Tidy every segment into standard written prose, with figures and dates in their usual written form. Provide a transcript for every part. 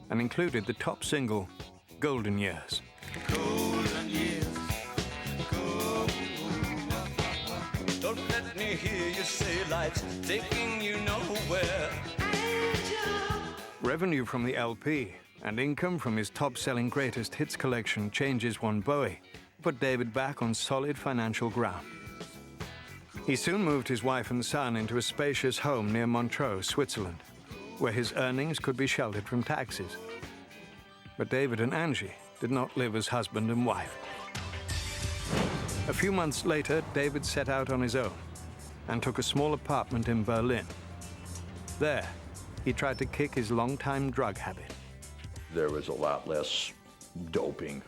and included the top single, Golden Years. Golden years, go. Don't let me hear you say life's taking you nowhere. Revenue from the LP and income from his top-selling greatest hits collection, Changes One Bowie, put David back on solid financial ground. He soon moved his wife and son into a spacious home near Montreux, Switzerland, where his earnings could be sheltered from taxes. But David and Angie did not live as husband and wife. A few months later, David set out on his own and took a small apartment in Berlin. There, he tried to kick his long-time drug habit. There was a lot less doping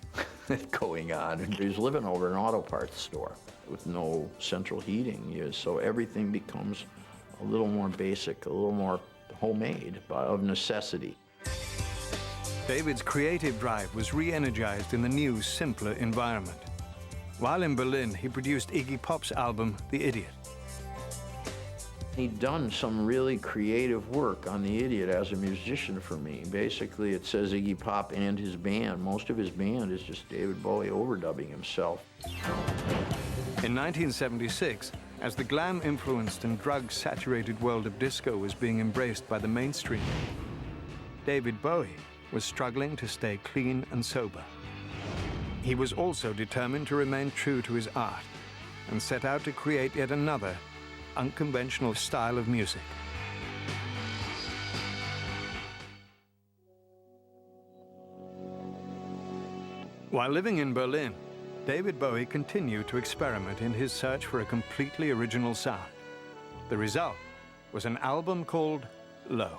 going on. He was living over an auto parts store with no central heating, so everything becomes a little more basic, a little more homemade of necessity. David's creative drive was re-energized in the new, simpler environment. While in Berlin, he produced Iggy Pop's album, The Idiot. He'd done some really creative work on The Idiot as a musician for me. Basically, it says Iggy Pop and his band. Most of his band is just David Bowie overdubbing himself. In 1976, as the glam-influenced and drug-saturated world of disco was being embraced by the mainstream, David Bowie was struggling to stay clean and sober. He was also determined to remain true to his art and set out to create yet another unconventional style of music. While living in Berlin, David Bowie continued to experiment in his search for a completely original sound. The result was an album called Low.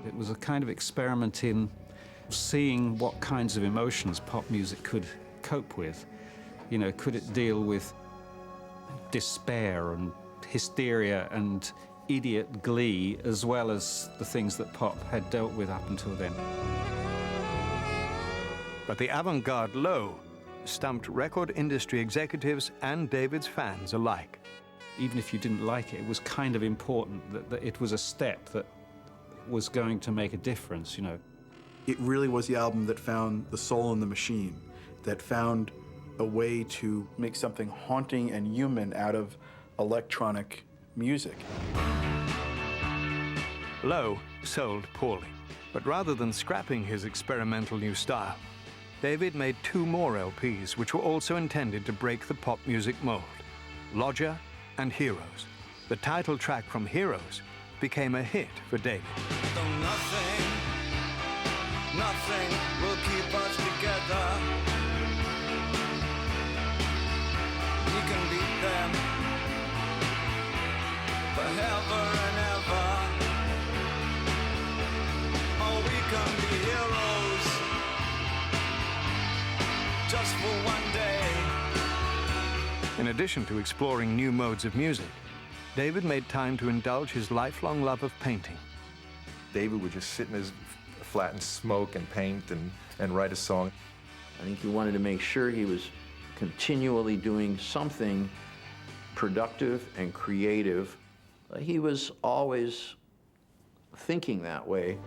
It was a kind of experiment in seeing what kinds of emotions pop music could cope with. You know, could it deal with despair and hysteria and idiot glee as well as the things that pop had dealt with up until then. But the avant-garde Low stumped record industry executives and David's fans alike. Even if you didn't like it, it was kind of important that it was a step that was going to make a difference, you know. It really was the album that found the soul in the machine, that found a way to make something haunting and human out of electronic music. Low sold poorly, but rather than scrapping his experimental new style, David made 2 more LPs which were also intended to break the pop music mold, Lodger and Heroes. The title track from Heroes became a hit for David. Though nothing will keep us together. We can beat them forever and ever. Oh, we can be heroes just for one day. In addition to exploring new modes of music, David made time to indulge his lifelong love of painting. David would just sit in his flat and smoke and paint and write a song. I think he wanted to make sure he was continually doing something productive and creative. He was always thinking that way.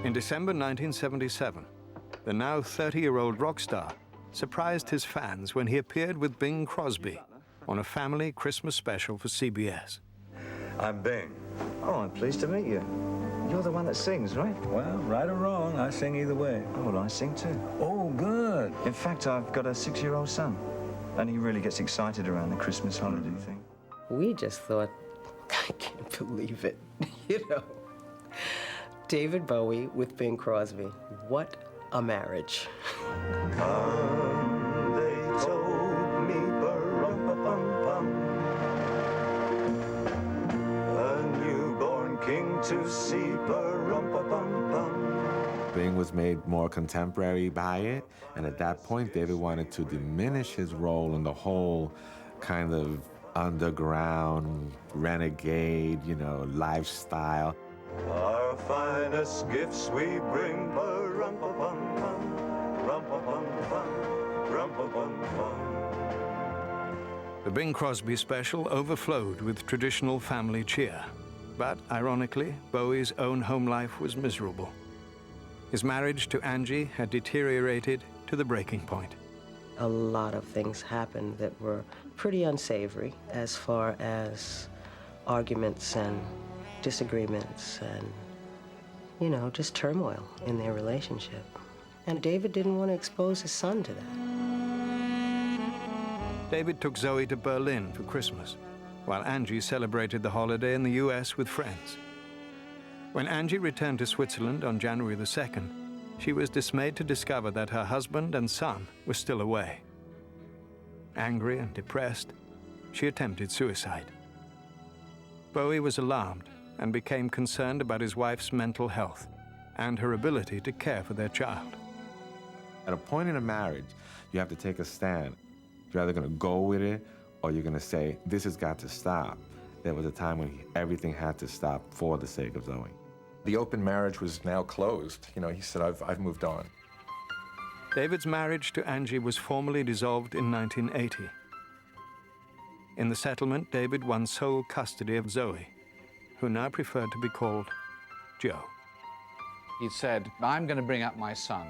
In December 1977, the now 30-year-old rock star surprised his fans when he appeared with Bing Crosby on a family Christmas special for CBS. I'm Bing. Oh, I'm pleased to meet you. You're the one that sings, right? Well, right or wrong, I sing either way. Oh, well, I sing too. Oh, good. In fact, I've got a 6-year-old son, and he really gets excited around the Christmas holiday thing. We just thought, I can't believe it, you know. David Bowie with Bing Crosby. What a marriage. They told me, ba-rum-pa-pum-pum, a newborn king to see, ba-rum-pa-pum-pum. Bing was made more contemporary by it, and at that point, David wanted to diminish his role in the whole kind of underground, renegade, lifestyle. Our finest gifts we bring, rum-pa-pum-pum, rum-pa-pum-pum, rum-pa-pum-pum. The Bing Crosby special overflowed with traditional family cheer. But, ironically, Bowie's own home life was miserable. His marriage to Angie had deteriorated to the breaking point. A lot of things happened that were pretty unsavory as far as arguments and disagreements and, just turmoil in their relationship. And David didn't want to expose his son to that. David took Zoe to Berlin for Christmas, while Angie celebrated the holiday in the US with friends. When Angie returned to Switzerland on January the 2nd, she was dismayed to discover that her husband and son were still away. Angry and depressed, she attempted suicide. Bowie was alarmed and became concerned about his wife's mental health and her ability to care for their child. At a point in a marriage, you have to take a stand. You're either going to go with it or you're going to say, this has got to stop. There was a time when everything had to stop for the sake of Zoe. The open marriage was now closed. He said, I've moved on. David's marriage to Angie was formally dissolved in 1980. In the settlement, David won sole custody of Zoe, who now preferred to be called Joe. He said, I'm going to bring up my son.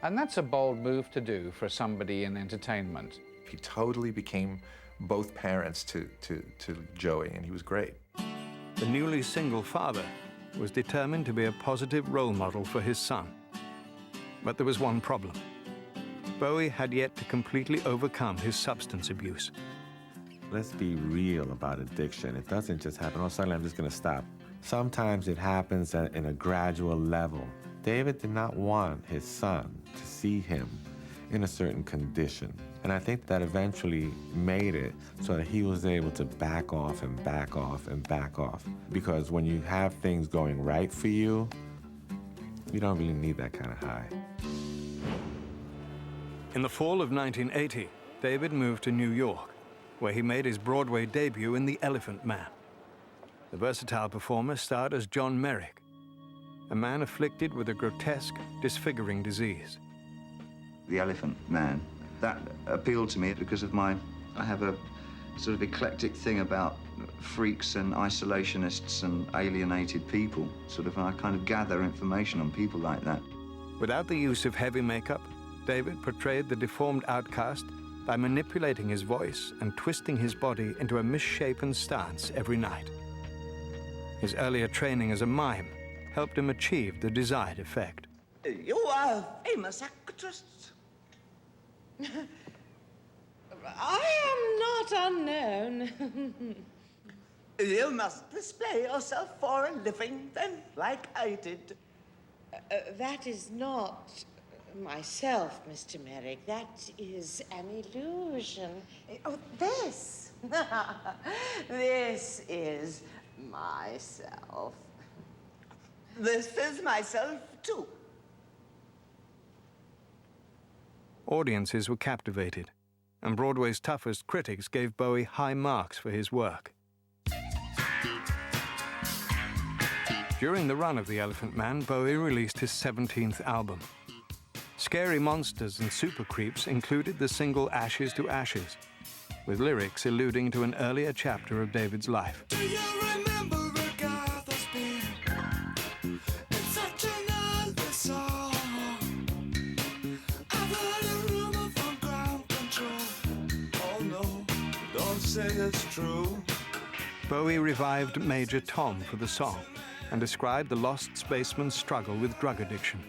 And that's a bold move to do for somebody in entertainment. He totally became both parents to Joey, and he was great. The newly single father was determined to be a positive role model for his son. But there was one problem. Bowie had yet to completely overcome his substance abuse. Let's be real about addiction. It doesn't just happen, oh, suddenly I'm just going to stop. Sometimes it happens in a gradual level. David did not want his son to see him in a certain condition. And I think that eventually made it so that he was able to back off and back off and back off. Because when you have things going right for you, you don't really need that kind of high. In the fall of 1980, David moved to New York, where he made his Broadway debut in The Elephant Man. The versatile performer starred as John Merrick, a man afflicted with a grotesque, disfiguring disease. The Elephant Man, that appealed to me because of I have a sort of eclectic thing about freaks and isolationists and alienated people. I kind of gather information on people like that. Without the use of heavy makeup, David portrayed the deformed outcast by manipulating his voice and twisting his body into a misshapen stance every night. His earlier training as a mime helped him achieve the desired effect. You are a famous actress. I am not unknown. You must display yourself for a living, then, like I did. That is not myself, Mr. Merrick. That is an illusion. Oh, this. This is myself. This is myself, too. Audiences were captivated, and Broadway's toughest critics gave Bowie high marks for his work. During the run of The Elephant Man, Bowie released his 17th album. Scary Monsters and Super Creeps included the single Ashes to Ashes, with lyrics alluding to an earlier chapter of David's life. Do you remember the guy that's been in such an endless song? I've heard a rumor from ground control. Oh no, don't say it's true. Bowie revived Major Tom for the song and described the Lost Spaceman's struggle with drug addiction.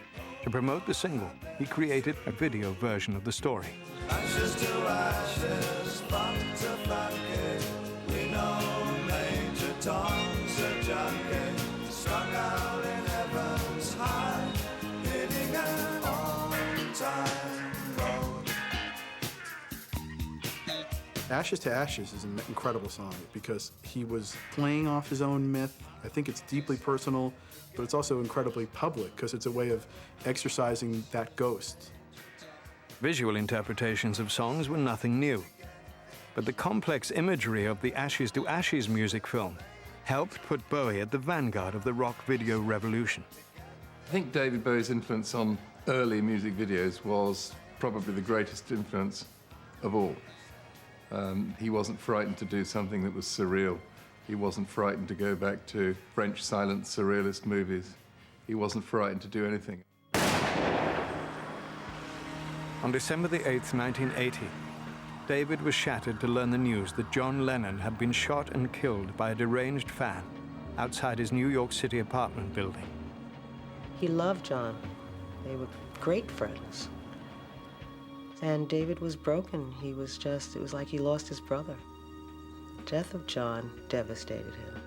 To promote the single, he created a video version of the story. Ashes to ashes, funk to funky. We know Major Tom's a junkie, strung out in heaven's high, hitting an on-time road. Ashes to Ashes is an incredible song because he was playing off his own myth. I think it's deeply personal, but it's also incredibly public because it's a way of exercising that ghost. Visual interpretations of songs were nothing new. But the complex imagery of the Ashes to Ashes music film helped put Bowie at the vanguard of the rock video revolution. I think David Bowie's influence on early music videos was probably the greatest influence of all. He wasn't frightened to do something that was surreal. He wasn't frightened to go back to French silent surrealist movies. He wasn't frightened to do anything. On December the 8th, 1980, David was shattered to learn the news that John Lennon had been shot and killed by a deranged fan outside his New York City apartment building. He loved John. They were great friends. And David was broken. It was like he lost his brother. The death of John devastated him.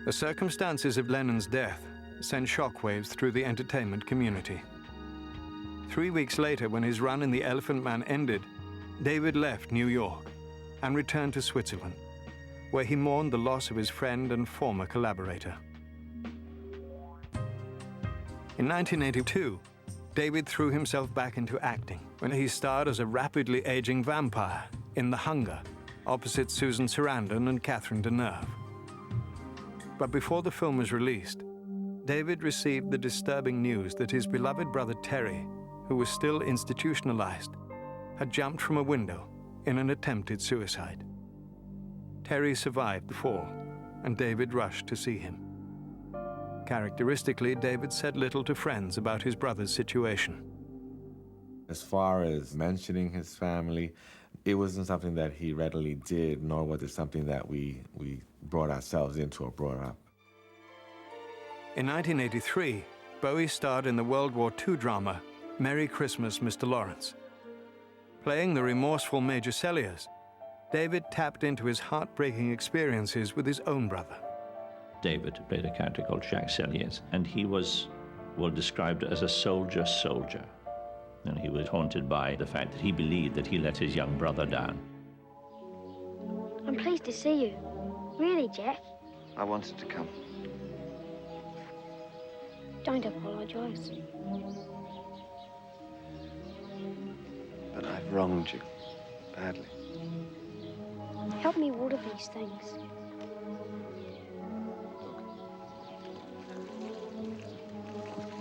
The circumstances of Lennon's death sent shockwaves through the entertainment community. 3 weeks later, when his run in The Elephant Man ended, David left New York and returned to Switzerland, where he mourned the loss of his friend and former collaborator. In 1982, David threw himself back into acting when he starred as a rapidly aging vampire in The Hunger, opposite Susan Sarandon and Catherine Deneuve. But before the film was released, David received the disturbing news that his beloved brother Terry, who was still institutionalized, had jumped from a window in an attempted suicide. Terry survived the fall, and David rushed to see him. Characteristically, David said little to friends about his brother's situation. As far as mentioning his family, it wasn't something that he readily did, nor was it something that we brought ourselves into or brought up. In 1983, Bowie starred in the World War II drama Merry Christmas, Mr. Lawrence. Playing the remorseful Major Selliers, David tapped into his heartbreaking experiences with his own brother. David played a character called Jacques Selliers, and he was, well, described as a soldier. And he was haunted by the fact that he believed that he let his young brother down. I'm pleased to see you. Really, Jack? I wanted to come. Don't apologise. But I've wronged you badly. Help me water these things.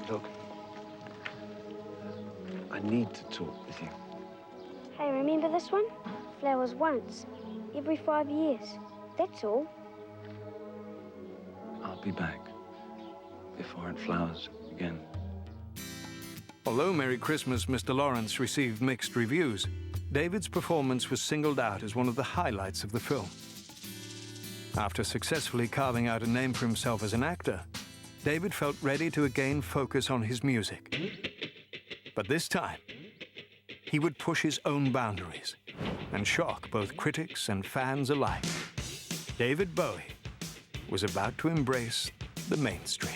Look, I need to talk with you. Hey, remember this one? Flowers once, every 5 years. That's all. I'll be back before it flowers again. Although Merry Christmas, Mr. Lawrence received mixed reviews, David's performance was singled out as one of the highlights of the film. After successfully carving out a name for himself as an actor, David felt ready to again focus on his music. But this time, he would push his own boundaries and shock both critics and fans alike. David Bowie was about to embrace the mainstream.